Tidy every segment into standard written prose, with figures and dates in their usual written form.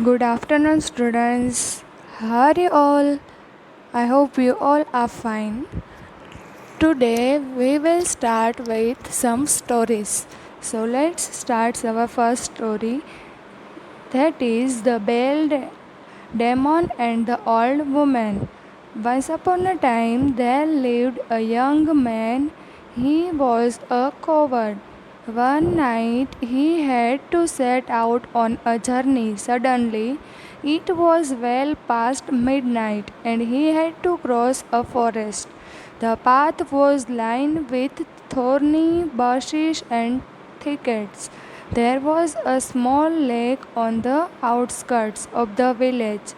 Good afternoon, students. How are you all? I hope you all are fine. Today we will start with some stories. So let's start our first story. That is the demon and the old woman. Once upon a time there lived a young man. He was a coward. One night he had to set out on a journey. Suddenly, it was well past midnight and he had to cross a forest. The path was lined with thorny bushes and thickets. There was a small lake on the outskirts of the village.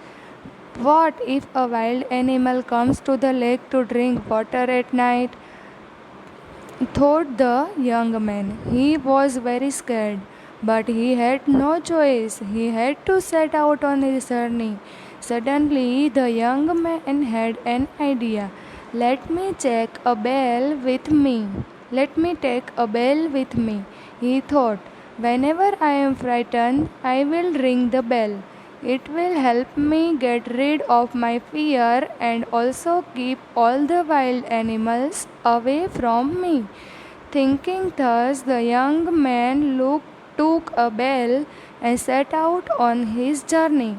What if a wild animal comes to the lake to drink water at night? Thought the young man. He was very scared, but he had no choice. He had to set out on his journey. Suddenly, the young man had an idea. Let me take a bell with me. Let me take a bell with me, he thought. Whenever I am frightened, I will ring the bell. It will help me get rid of my fear and also keep all the wild animals away from me. Thinking thus, the young man took a bell and set out on his journey.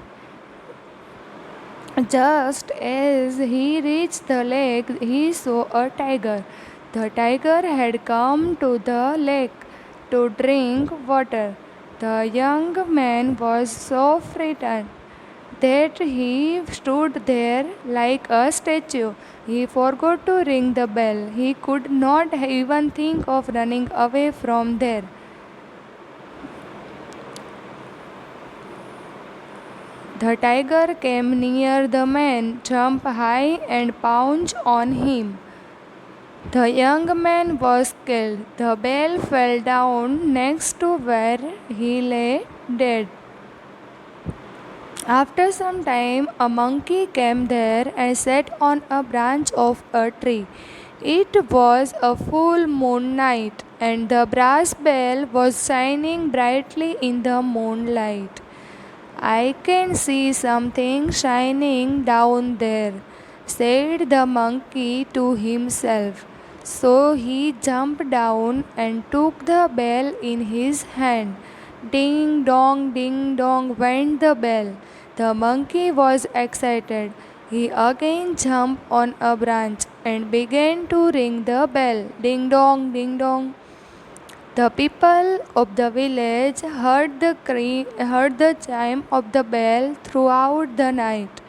Just as he reached the lake, he saw a tiger. The tiger had come to the lake to drink water. The young man was so frightened that he stood there like a statue. He forgot to ring the bell. He could not even think of running away from there. The tiger came near the man, jumped high, and pounced on him. The young man was killed. The bell fell down next to where he lay dead. After some time, a monkey came there and sat on a branch of a tree. It was a full moon night, and the brass bell was shining brightly in the moonlight. I can see something shining down there, said the monkey to himself. So he jumped down and took the bell in his hand. Ding dong went the bell. The monkey was excited. He again jumped on a branch and began to ring the bell. Ding dong. The people of the village heard the chime of the bell throughout the night.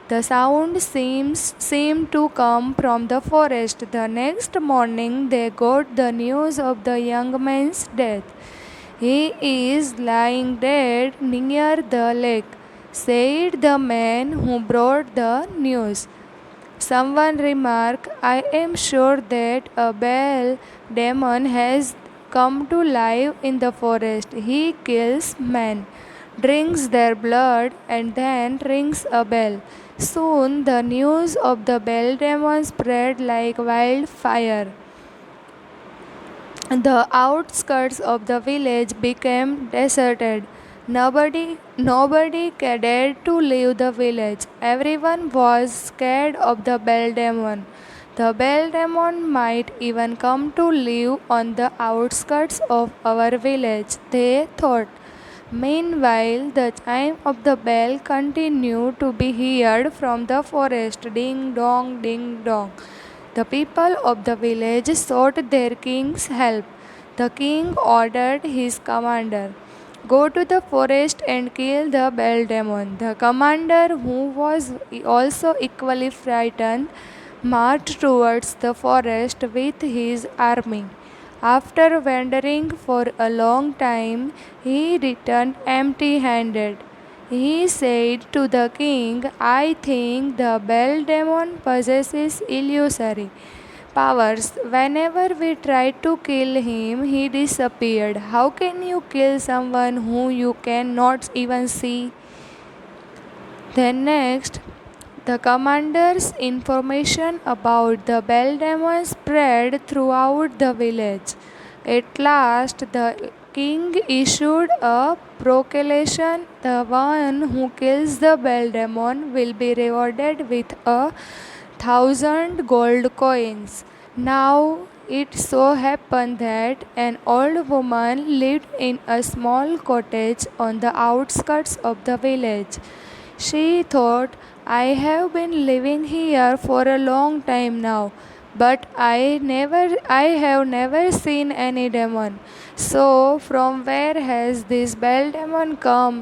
The sound seemed to come from the forest. The next morning they got the news of the young man's death. He is lying dead near the lake, said the man who brought the news. Someone remarked, I am sure that a bell demon has come to live in the forest. He kills men, drinks their blood, and then rings a bell. Soon the news of the bell demon spread like wildfire. The outskirts of the village became deserted. Nobody dared to leave the village. Everyone was scared of the bell demon. The bell demon might even come to live on the outskirts of our village, they thought. Meanwhile, the chime of the bell continued to be heard from the forest. Ding dong, ding dong. The people of the village sought their king's help. The king ordered his commander, go to the forest and kill the bell demon. The commander, who was also equally frightened, marched towards the forest with his army. After wandering for a long time, he returned empty handed. He said to the king, I think the bell demon possesses illusory powers. Whenever we tried to kill him, he disappeared. How can you kill someone whom you cannot even see? Then next, the commander's information about the bell demon spread throughout the village. At last, the king issued a proclamation: the one who kills the bell demon will be rewarded with 1,000 gold coins. Now it so happened that an old woman lived in a small cottage on the outskirts of the village. She thought, I have been living here for a long time now, but I have never seen any demon. So from where has this bell demon come?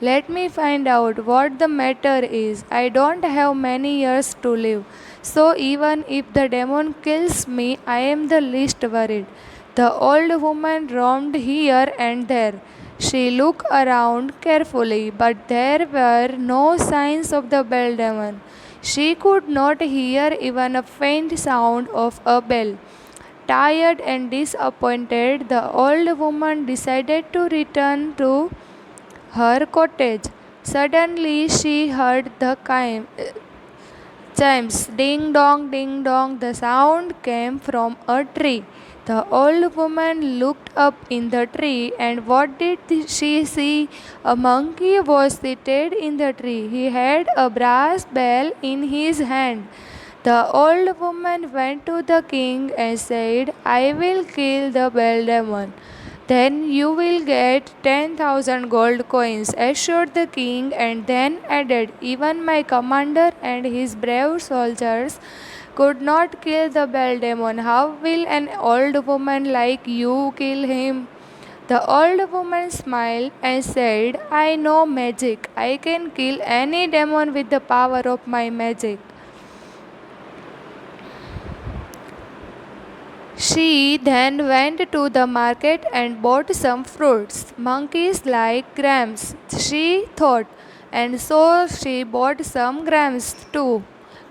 Let me find out what the matter is. I don't have many years to live. So even if the demon kills me, I am the least worried. The old woman roamed here and there. She looked around carefully, but there were no signs of the bell demon. She could not hear even a faint sound of a bell. Tired and disappointed, the old woman decided to return to her cottage. Suddenly, she heard the chimes. Ding dong, ding dong. The sound came from a tree. The old woman looked up in the tree, and what did she see? A monkey was seated in the tree. He had a brass bell in his hand. The old woman went to the king and said, I will kill the bell demon. Then you will get 10,000 gold coins, assured the king, and then added, even my commander and his brave soldiers could not kill the bell demon. How will an old woman like you kill him? The old woman smiled and said, I know magic. I can kill any demon with the power of my magic. She then went to the market and bought some fruits. Monkeys like grapes, she thought, and so she bought some grapes too.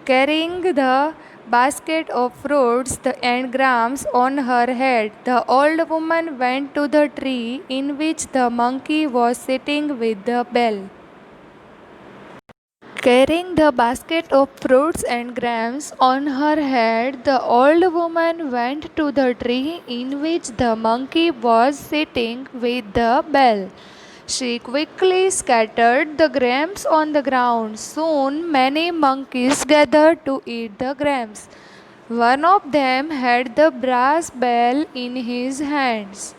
Carrying the basket of fruits and grapes on her head, the old woman went to the tree in which the monkey was sitting with the bell. Carrying the basket of fruits and grapes on her head, the old woman went to the tree in which the monkey was sitting with the bell. She quickly scattered the grapes on the ground. Soon many monkeys gathered to eat the grapes. One of them had the brass bell in his hands.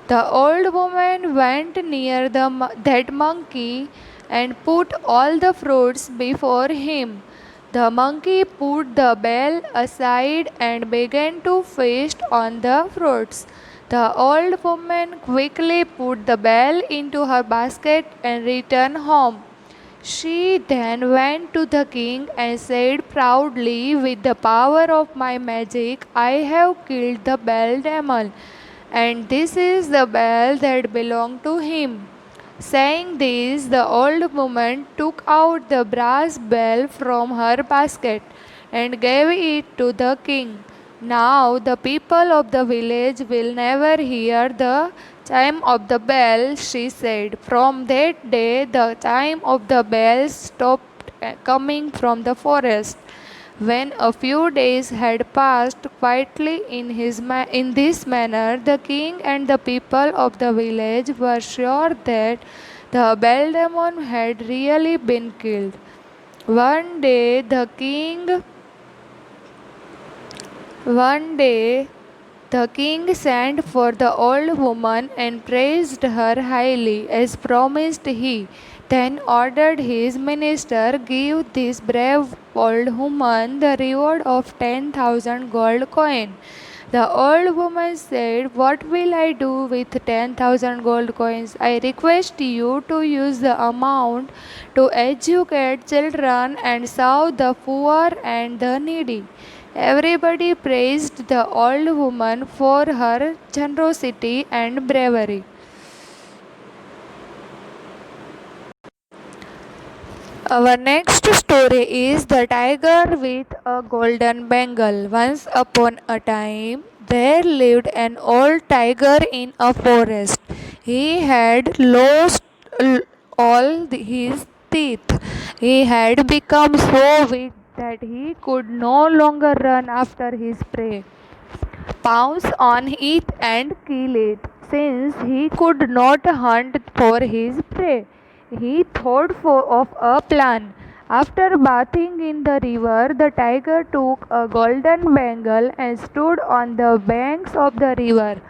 The old woman went near that monkey and put all the fruits before him. The monkey put the bell aside and began to feast on the fruits. The old woman quickly put the bell into her basket and returned home. She then went to the king and said proudly, with the power of my magic, I have killed the bell demon, and this is the bell that belonged to him. Saying this, the old woman took out the brass bell from her basket and gave it to the king. Now the people of the village will never hear the chime of the bell, she said. From that day, the chime of the bells stopped coming from the forest. When a few days had passed quietly in this manner, the king and the people of the village were sure that the bell demon had really been killed. One day the king sent for the old woman and praised her highly, as promised. He then ordered his minister, give this brave old woman the reward of 10,000 gold coins. The old woman said, what will I do with 10,000 gold coins? I request you to use the amount to educate children and serve the poor and the needy. Everybody praised the old woman for her generosity and bravery. Our next story is The Tiger with a Golden Bangle. Once upon a time, there lived an old tiger in a forest. He had lost all his teeth. He had become so weak that he could no longer run after his prey, pounce on it and kill it. since he could not hunt for his prey. He thought of a plan. After bathing in the river, the tiger took a golden bangle and stood on the banks of the river.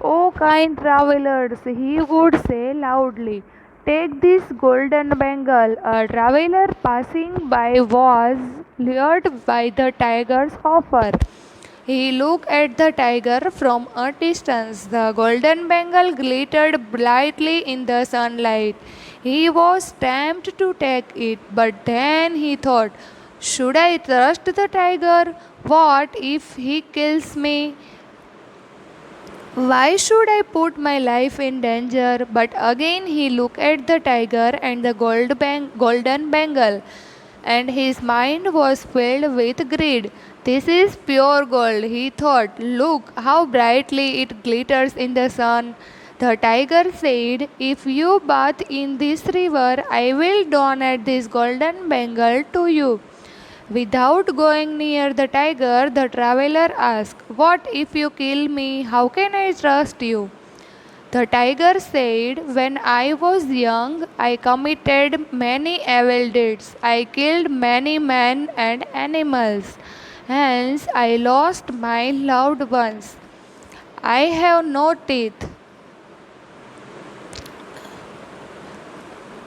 O kind travelers, he would say loudly, take this golden bangle. A traveler passing by was lured by the tiger's offer. He looked at the tiger from a distance. The golden bangle glittered brightly in the sunlight. He was tempted to take it, but then he thought, should I trust the tiger? What if he kills me? Why should I put my life in danger? But again he looked at the tiger and the golden bangle, and his mind was filled with greed. This is pure gold, he thought. Look how brightly it glitters in the sun. The tiger said, if you bath in this river, I will donate this golden bangle to you. Without going near the tiger, the traveler asked, what if you kill me? How can I trust you? The tiger said, when I was young, I committed many evil deeds. I killed many men and animals. Hence, I lost my loved ones. I have no teeth.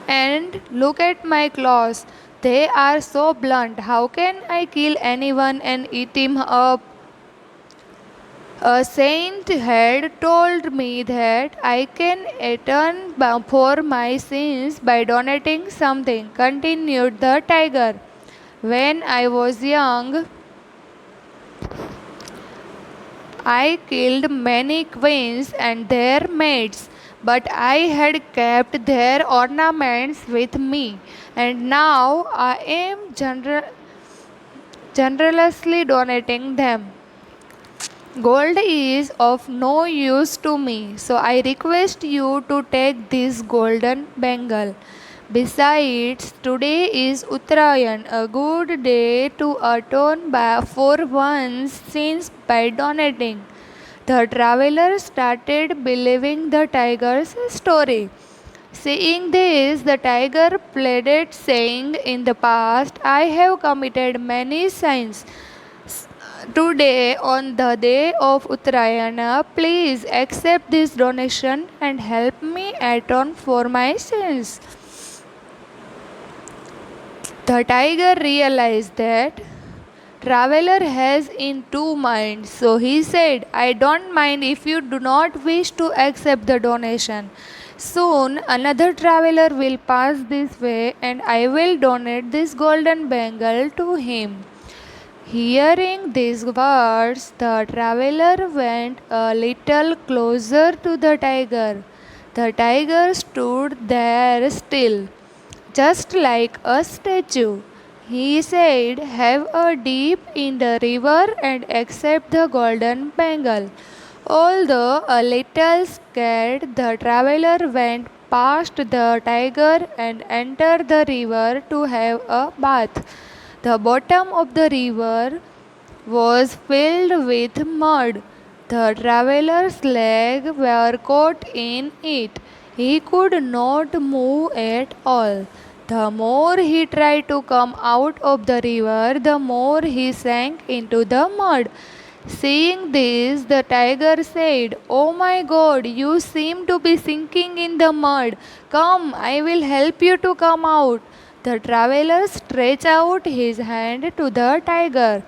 And look at my claws. They are so blunt. How can I kill anyone and eat him up? A saint had told me that I can atone for my sins by donating something, continued the tiger. When I was young, I killed many queens and their maids, but I had kept their ornaments with me, and now I am generously donating them. Gold is of no use to me, so I request you to take this golden bangle. Besides, today is Uttarayan, a good day to atone for one's sins by donating. The traveler started believing the tiger's story. Seeing this, the tiger pleaded, saying, in the past, I have committed many sins. Today, on the day of Uttarayana, please accept this donation and help me atone for my sins. The tiger realized that traveler has in two minds, so he said, I don't mind if you do not wish to accept the donation. Soon another traveler will pass this way and I will donate this golden bangle to him. Hearing these words, the traveler went a little closer to the tiger. The tiger stood there still, just like a statue. He said, have a dip in the river and accept the golden bangle. Although a little scared, the traveler went past the tiger and entered the river to have a bath. The bottom of the river was filled with mud. The traveler's legs were caught in it. He could not move at all. The more he tried to come out of the river, the more he sank into the mud. Seeing this, the tiger said, oh my God, you seem to be sinking in the mud. Come, I will help you to come out. The traveler stretched out his hand to the tiger.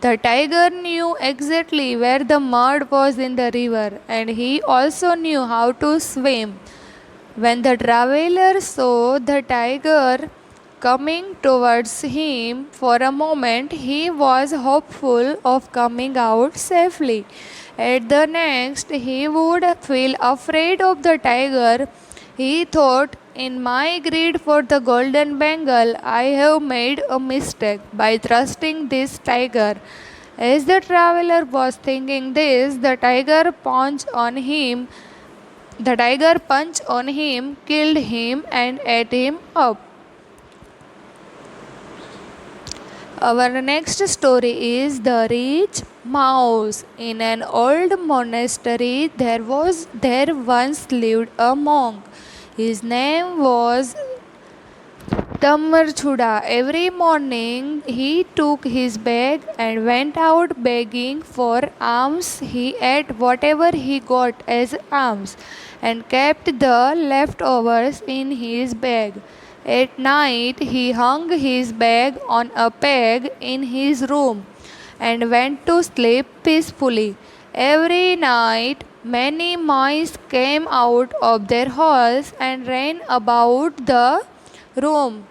The tiger knew exactly where the mud was in the river, and he also knew how to swim. When the traveler saw the tiger coming towards him, for a moment he was hopeful of coming out safely. At the next, he would feel afraid of the tiger. He thought, in my greed for the golden bangle, I have made a mistake by trusting this tiger. As the traveler was thinking this, the tiger punched on him, killed him, and ate him up. Our next story is The Rich Mouse. In an old monastery there once lived a monk. His name was Tamarchuda. Every morning he took his bag and went out begging for alms. He ate whatever he got as alms and kept the leftovers in his bag. At night he hung his bag on a peg in his room and went to sleep peacefully. Every night many mice came out of their holes and ran about the room,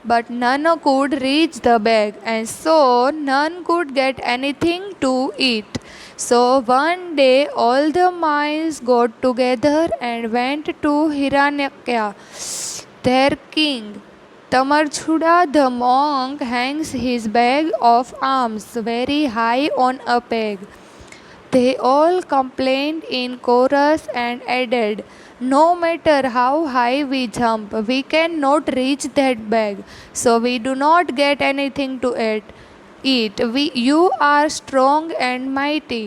but none could reach the bag, and so none could get anything to eat. So one day all the mice got together and went to Hiranyaka, their king. Tamarchuda the monk hangs his bag of alms very high on a peg. They all complained in chorus and added, "No matter how high we jump, we cannot reach that bag, so we do not get anything to eat. You are strong and mighty.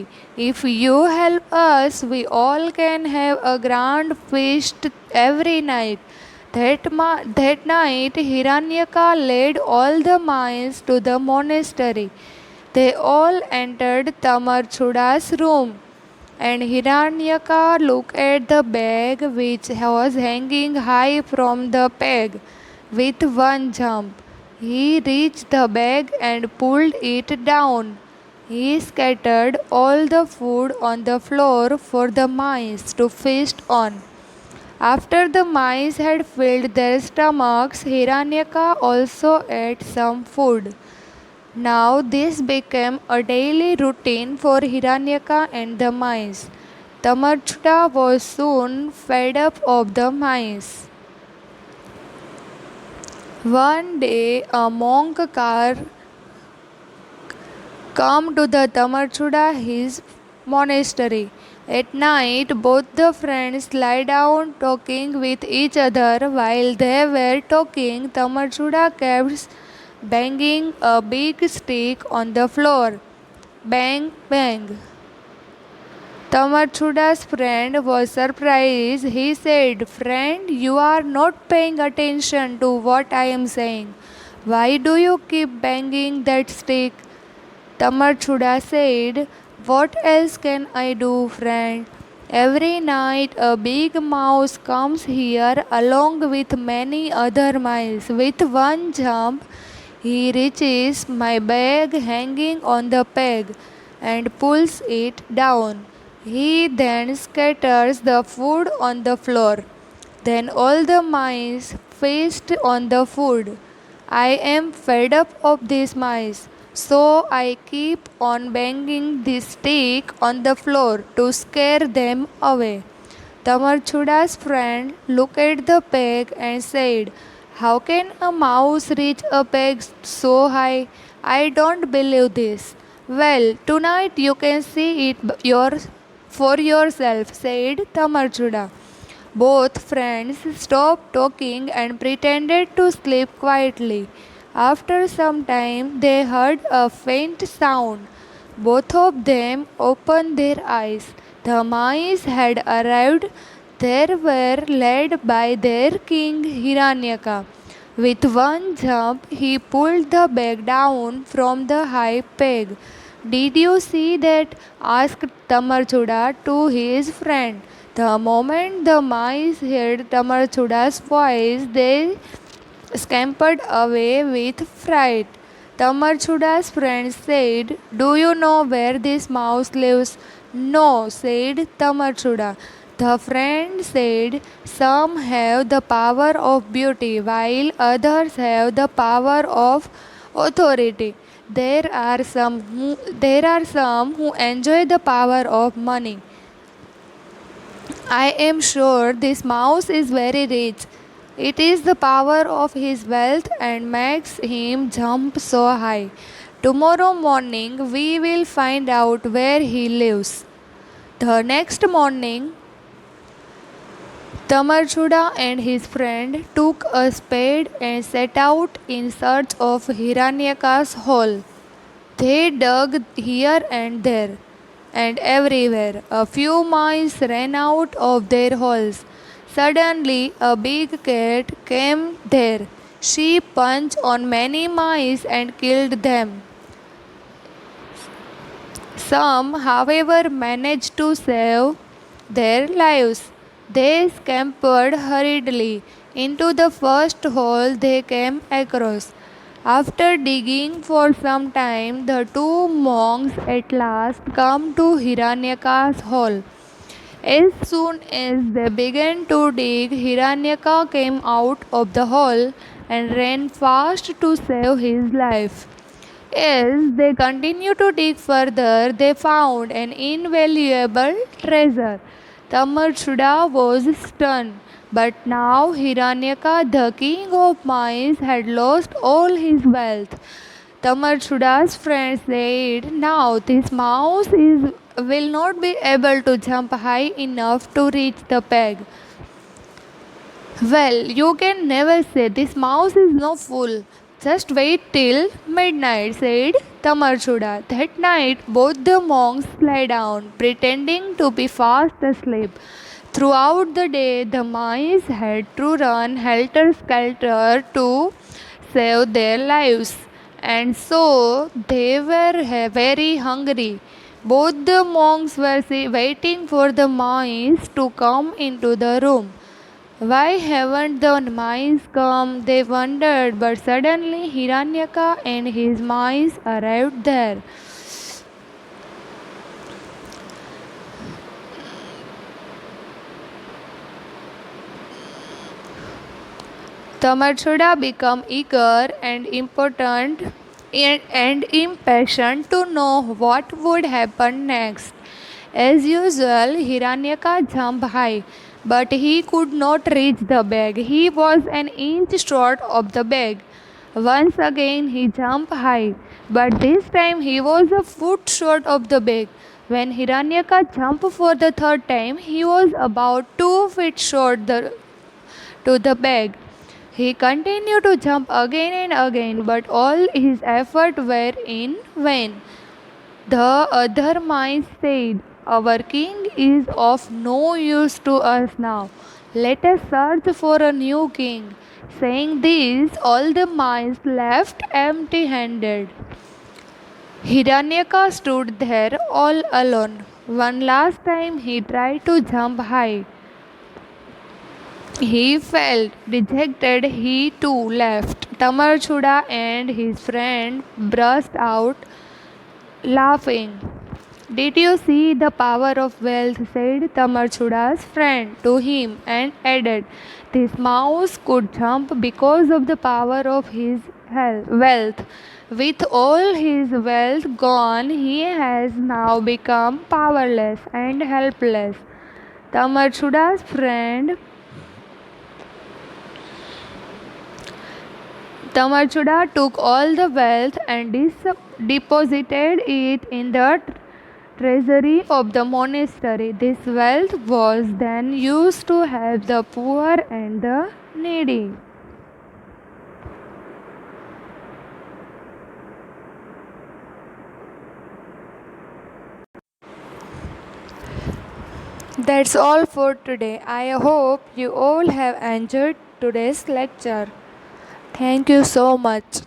If you help us, we all can have a grand feast every night." That night, Hiranyaka led all the mice to the monastery. They all entered Tamarchuda's room, and Hiranyaka looked at the bag which was hanging high from the peg. With one jump, he reached the bag and pulled it down. He scattered all the food on the floor for the mice to feast on. After the mice had filled their stomachs, Hiranyaka also ate some food. Now this became a daily routine for Hiranyaka and the mice. Tamarchuda was soon fed up of the mice. One day a monk car came to the Tamarchuda his monastery. At night both the friends lie down talking with each other. While they were talking, Tamarchuda kept banging a big stick on the floor. Bang, bang. Tamarchuda's friend was surprised. He said, "Friend, you are not paying attention to what I am saying. Why do you keep banging that stick?" Tamarchuda said, "What else can I do, friend? Every night a big mouse comes here along with many other mice. With one jump, he reaches my bag hanging on the peg and pulls it down. He then scatters the food on the floor. Then all the mice feast on the food. I am fed up of these mice, so I keep on banging this stick on the floor to scare them away." Tamarchuda's friend looked at the peg and said, "How can a mouse reach a peg so high? I don't believe this." "Well, tonight you can see it for yourself," said Tamarchuda. Both friends stopped talking and pretended to sleep quietly. After some time, they heard a faint sound. Both of them opened their eyes. The mice had arrived. They were led by their king Hiranyaka. With one jump, he pulled the bag down from the high peg. "Did you see that?" asked Tamarchuda to his friend. The moment the mice heard Tamarchuda's voice, they scampered away with fright. Tamarchuda's friend said, "Do you know where this mouse lives?" "No," said Tamarchuda. The friend said, "Some have the power of beauty, while others have the power of authority. There are some who enjoy the power of money. I am sure this mouse is very rich. It is the power of his wealth and makes him jump so high. Tomorrow morning we will find out where he lives." The next morning, Tamarchuda and his friend took a spade and set out in search of Hiranyaka's hole. They dug here and there and everywhere. A few mice ran out of their holes. Suddenly, a big cat came there. She punched on many mice and killed them. Some, however, managed to save their lives. They scampered hurriedly into the first hole they came across. After digging for some time, the two monks at last come to Hiranyaka's hole. As soon as they began to dig, Hiranyaka came out of the hole and ran fast to save his life. As they continued to dig further, they found an invaluable treasure. Tamarchuda was stunned, but now Hiranyaka, the king of mice, had lost all his wealth. Tamarchuda's friends said, "Now this will not be able to jump high enough to reach the peg." "Well, you can never say this mouse is no fool. Just wait till midnight," said Tamarchuda. That night, both the monks lay down, pretending to be fast asleep. Throughout the day, the mice had to run helter skelter to save their lives, and so they were very hungry. Both the monks were waiting for the mice to come into the room. Why haven't the mice come? They wondered, but suddenly Hiranyaka and his mice arrived there. Tamarchuda became eager and impatient to know what would happen next. As usual, Hiranyaka jumped high, but he could not reach the bag. He was an inch short of the bag. Once again he jumped high, but this time he was a foot short of the bag. When Hiranyaka jumped for the third time, he was about 2 feet short to the bag. He continued to jump again and again, but all his efforts were in vain. The other mice said, "Our king is of no use to us now. Let us search for a new king." Saying this, all the mice left empty handed. Hiranyaka stood there all alone. One last time he tried to jump high. He felt dejected. He too left. Tamarchuda and his friend burst out laughing. "Did you see the power of wealth?" said Tamarchuda's friend to him, and added, "This mouse could jump because of the power of his wealth. With all his wealth gone, he has now become powerless and helpless." Tamarchuda's friend Tamarchuda took all the wealth and deposited it in the treasury of the monastery. This wealth was then used to help the poor and the needy. That's all for today. I hope you all have enjoyed today's lecture. Thank you so much.